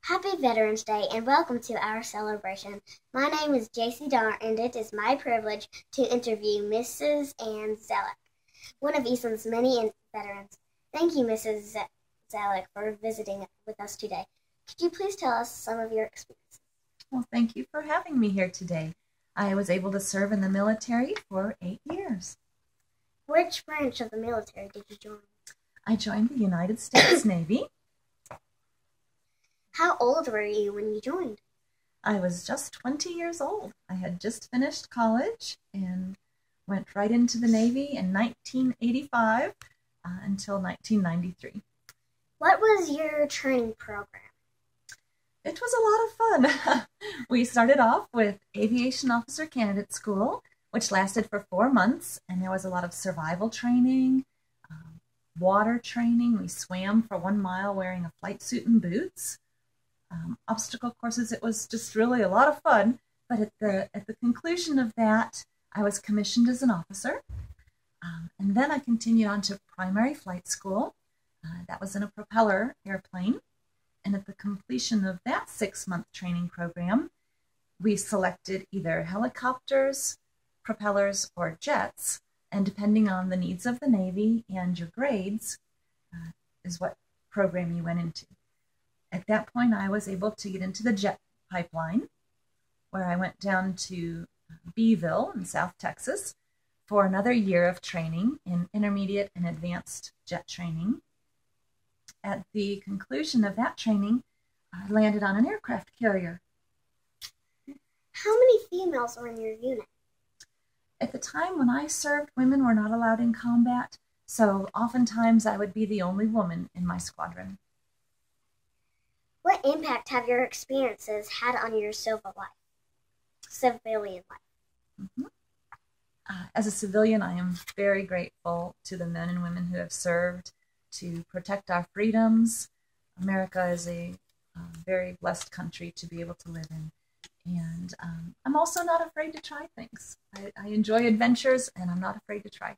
Happy Veterans Day and welcome to our celebration. My name is Jaci Dar and it is my privilege to interview Mrs. Ann Zoellick, one of Eastland's many veterans. Thank you, Mrs. Zoellick, for visiting with us today. Could you please tell us some of your experiences? Well, thank you for having me here today. I was able to serve in the military for 8 years. Which branch of the military did you join? I joined the United States Navy. How old were you when you joined? I was just 20 years old. I had just finished college and went right into the Navy in 1985 until 1993. What was your training program? It was a lot of fun. We started off with Aviation Officer Candidate School, which lasted for 4 months, and there was a lot of survival training, water training. We swam for 1 mile wearing a flight suit and boots. Obstacle courses. It was just really a lot of fun. But at the conclusion of that, I was commissioned as an officer, and then I continued on to primary flight school. That was in a propeller airplane, and at the completion of that 6-month training program, we selected either helicopters, propellers, or jets, and depending on the needs of the Navy and your grades, is what program you went into. At that point, I was able to get into the jet pipeline, where I went down to Beeville in South Texas for another year of training in intermediate and advanced jet training. At the conclusion of that training, I landed on an aircraft carrier. How many females were in your unit? At the time when I served, women were not allowed in combat, so oftentimes I would be the only woman in my squadron. What impact have your experiences had on your civilian life? Mm-hmm. As a civilian, I am very grateful to the men and women who have served to protect our freedoms. America is a very blessed country to be able to live in. And I'm also not afraid to try things. I enjoy adventures, and I'm not afraid to try